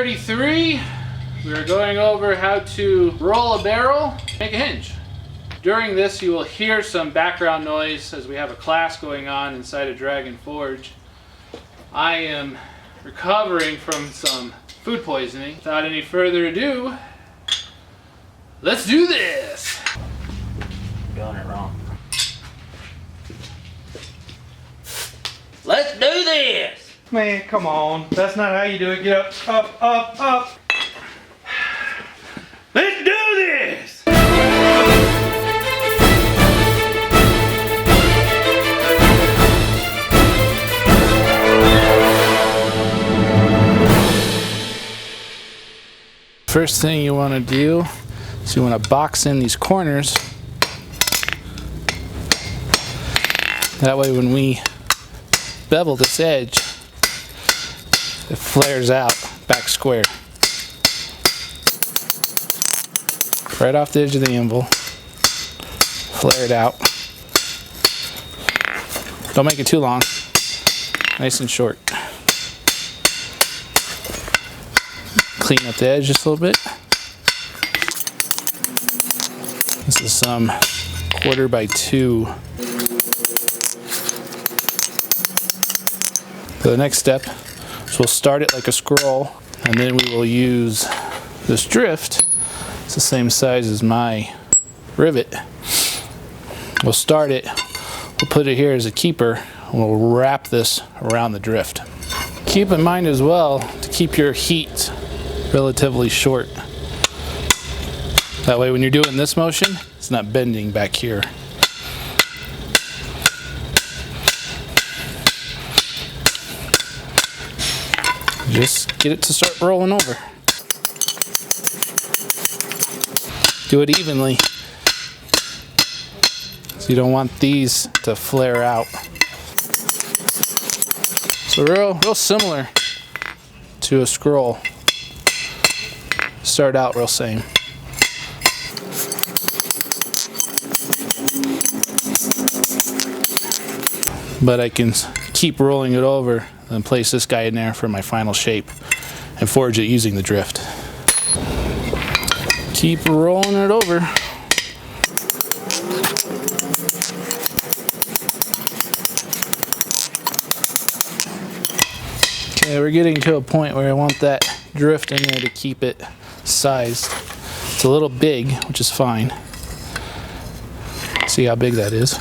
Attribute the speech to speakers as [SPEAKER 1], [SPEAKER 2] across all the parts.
[SPEAKER 1] 33, we are going over how to roll a barrel, make a hinge. During this, you will hear some background noise as we have a class going on inside of Dragon Forge. I am recovering from some food poisoning. Without any further ado, let's do this!
[SPEAKER 2] Doing it wrong. Let's do this!
[SPEAKER 3] Man, come on. That's not how you do it. Get up, up, up, up. Let's do this!
[SPEAKER 1] First thing you want to do is you want to box in these corners. That way when we bevel this edge, it flares out back square. Right off the edge of the anvil. Flare it out. Don't make it too long. Nice and short. Clean up the edge just a little bit. This is some 1/4 by 2. So the next step is we'll start it like a scroll, and then we will use this drift. It's the same size as my rivet. We'll start it, we'll put it here as a keeper, and we'll wrap this around the drift. Keep in mind as well to keep your heat relatively short. That way when you're doing this motion, it's not bending back here. Just get it to start rolling over. Do it evenly. So you don't want these to flare out. So real similar to a scroll. Start out real same. But I can keep rolling it over and place this guy in there for my final shape and forge it using the drift. Keep rolling it over. Okay, we're getting to a point where I want that drift in there to keep it sized. It's a little big, which is fine. See how big that is.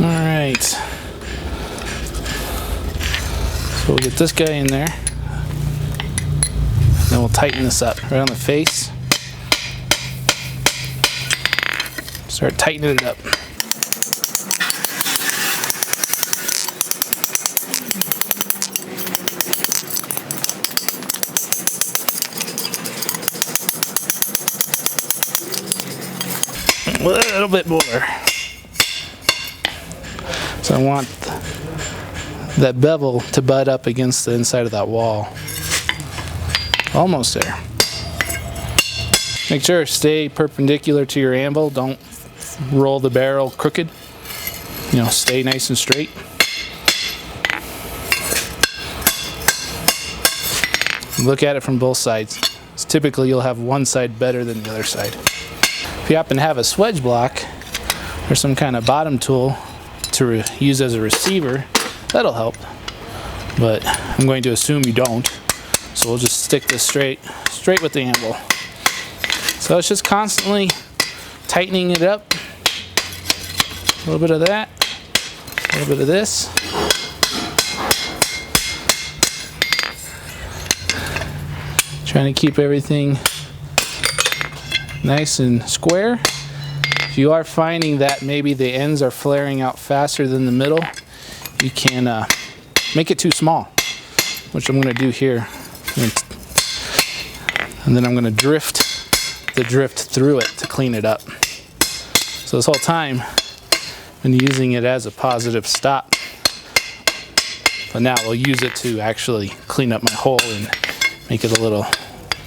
[SPEAKER 1] Alright, so we'll get this guy in there, then we'll tighten this up right on the face, start tightening it up. A little bit more. So I want that bevel to butt up against the inside of that wall. Almost there. Make sure to stay perpendicular to your anvil. Don't roll the barrel crooked. You know, stay nice and straight. Look at it from both sides. So typically you'll have one side better than the other side. If you happen to have a swedge block or some kind of bottom tool to use as a receiver, that'll help, but I'm going to assume you don't, so we'll just stick this straight with the anvil. So it's just constantly tightening it up, a little bit of that, a little bit of this, trying to keep everything nice and square. If you are finding that maybe the ends are flaring out faster than the middle, you can make it too small, which I'm going to do here. And then I'm going to drift the drift through it to clean it up. So this whole time I've been using it as a positive stop, but now we'll use it to actually clean up my hole and make it a little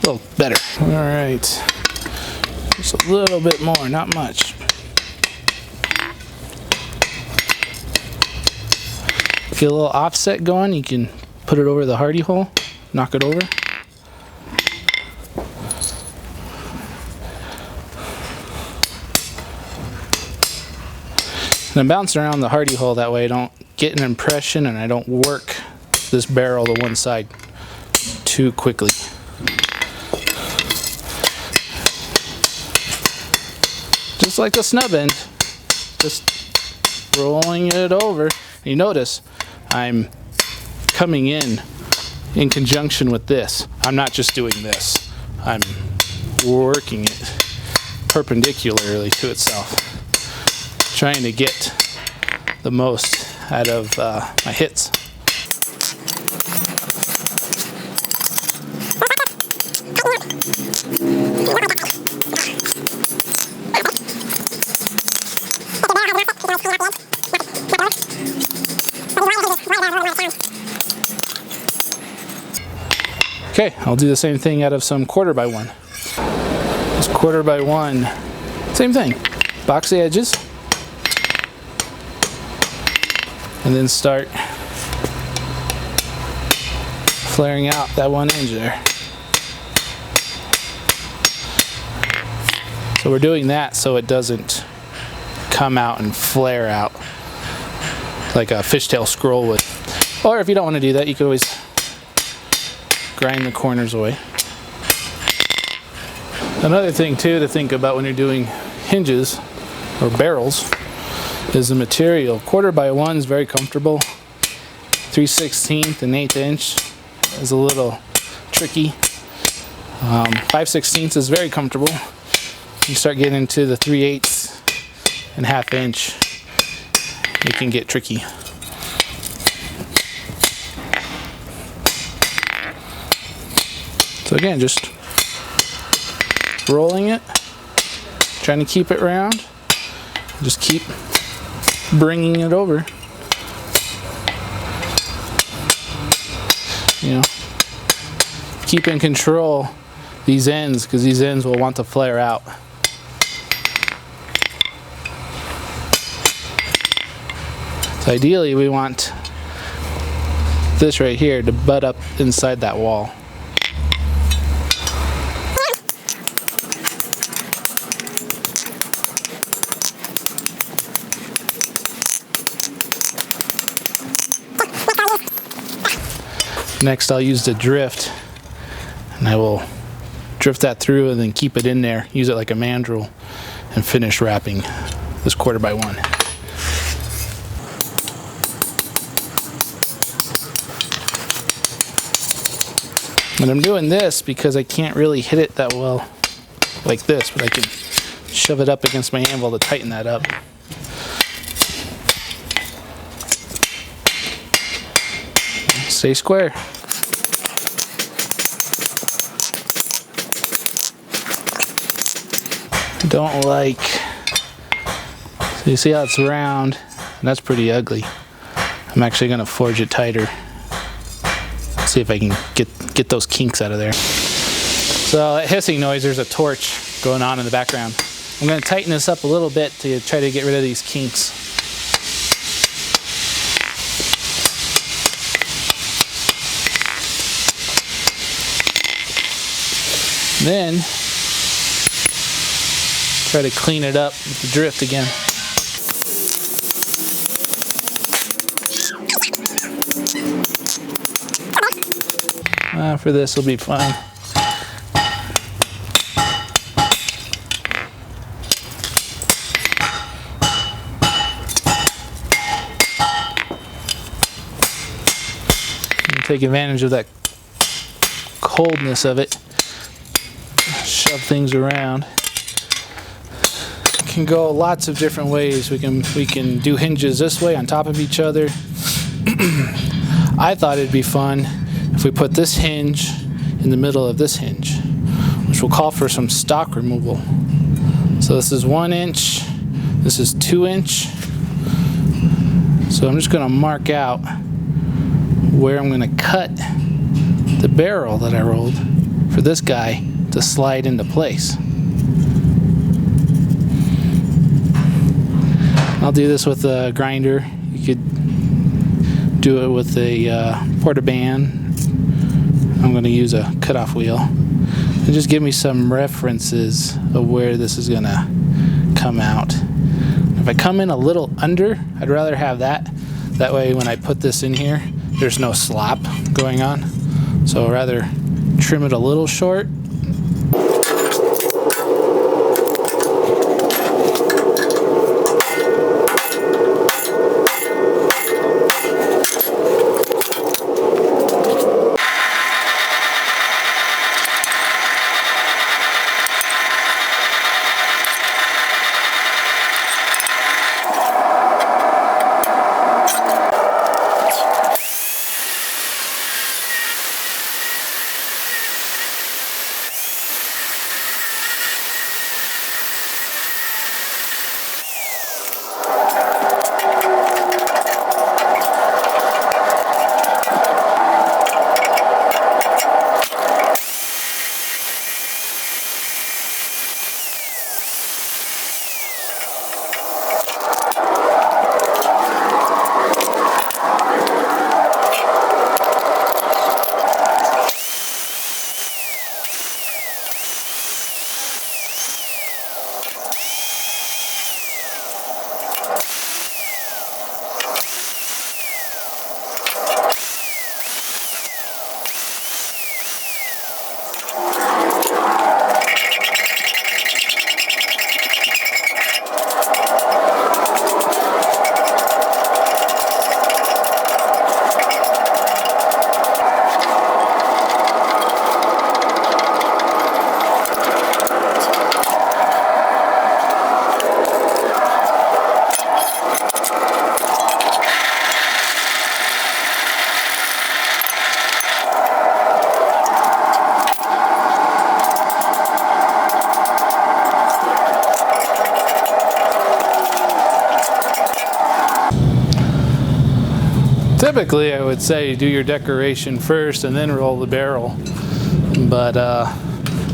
[SPEAKER 1] little better. All right, just a little bit more, not much. Get a little offset going, you can put it over the hardy hole, knock it over. And I'm bouncing around the hardy hole that way I don't get an impression and I don't work this barrel to one side too quickly. Just like the snub end, just rolling it over. And you notice I'm coming in conjunction with this. I'm not just doing this. I'm working it perpendicularly to itself, trying to get the most out of my hits. Okay, I'll do the same thing out of some 1/4x1. This 1/4x1, same thing. Box the edges. And then start flaring out that 1 inch there. So we're doing that so it doesn't come out and flare out like a fishtail scroll would. Or if you don't want to do that, you could always grind the corners away. Another thing too to think about when you're doing hinges or barrels is the material. 1/4x1 is very comfortable. 3/16 and 1/8 inch is a little tricky. 5/16 is very comfortable. You start getting into the 3/8 and 1/2 inch, it can get tricky. So again, just rolling it, trying to keep it round, just keep bringing it over. You know, keep in control these ends because these ends will want to flare out. So ideally we want this right here to butt up inside that wall. Next I'll use the drift and I will drift that through and then keep it in there, use it like a mandrel and finish wrapping this 1/4x1. And I'm doing this because I can't really hit it that well like this, but I can shove it up against my anvil to tighten that up. Stay square. Don't like, so you see how it's round, and that's pretty ugly. I'm actually going to forge it tighter. See if I can get those kinks out of there. So that hissing noise, there's a torch going on in the background. I'm going to tighten this up a little bit to try to get rid of these kinks. Then try to clean it up with the drift again. For this will be fine. Take advantage of that coldness of it. Shove things around. Can go lots of different ways. We can do hinges this way on top of each other. I thought it'd be fun if we put this hinge in the middle of this hinge, which will call for some stock removal. So this is 1 inch, this is 2 inch. So I'm just going to mark out where I'm going to cut the barrel that I rolled for this guy to slide into place. I'll do this with a grinder. You could do it with a portaband. I'm going to use a cutoff wheel. And just give me some references of where this is going to come out. If I come in a little under, I'd rather have that. That way when I put this in here, there's no slop going on. So I'd rather trim it a little short. Typically, I would say do your decoration first and then roll the barrel. But I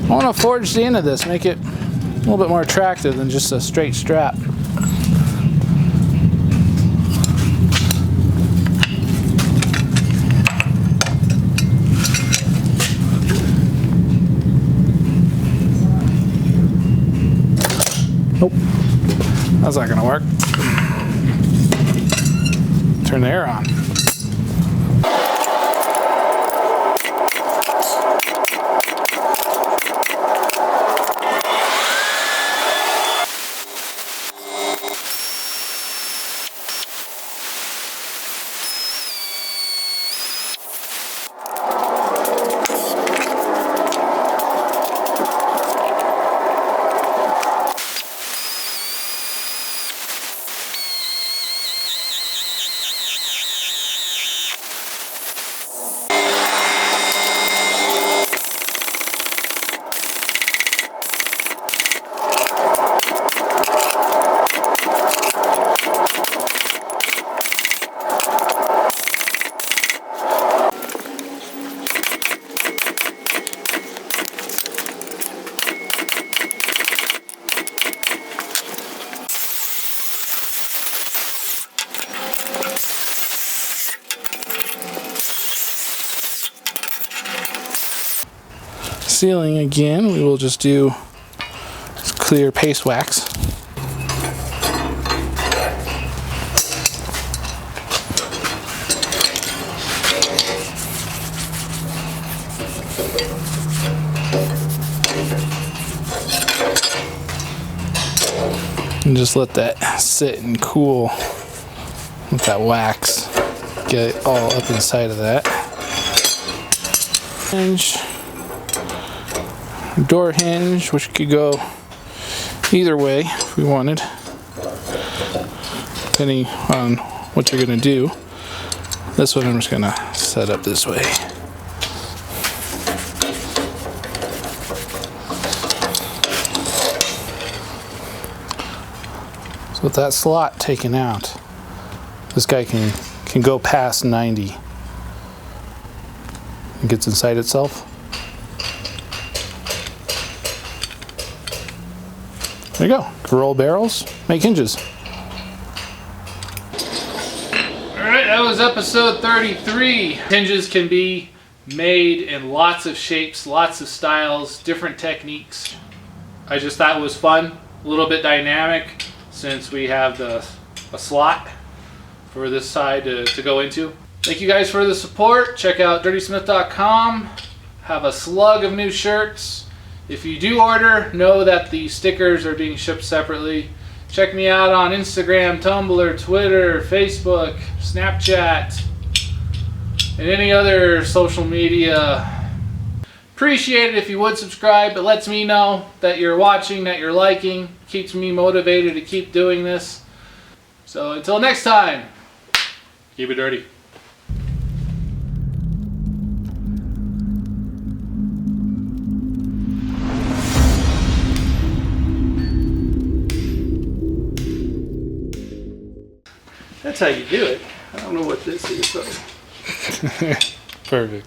[SPEAKER 1] want to forge the end of this, make it a little bit more attractive than just a straight strap. Nope, that's not gonna work. Turn the air on. Sealing again, we will just do clear paste wax. And just let that sit and cool with that wax. Get it all up inside of that. Hinge. Door hinge, which could go either way if we wanted, depending on what you're going to do. This one I'm just going to set up this way. So with that slot taken out, this guy can go past 90. It gets inside itself. There you go. Roll barrels, make hinges. Alright, that was episode 33. Hinges can be made in lots of shapes, lots of styles, different techniques. I just thought it was fun, a little bit dynamic, since we have a slot for this side to go into. Thank you guys for the support. Check out dirtysmith.com. Have a slug of new shirts. If you do order, know that the stickers are being shipped separately. Check me out on Instagram, Tumblr, Twitter, Facebook, Snapchat, and any other social media. Appreciate it if you would subscribe. It lets me know that you're watching, that you're liking. Keeps me motivated to keep doing this. So until next time, keep it dirty.
[SPEAKER 3] That's how you do it. I don't know what this is though.
[SPEAKER 1] Perfect.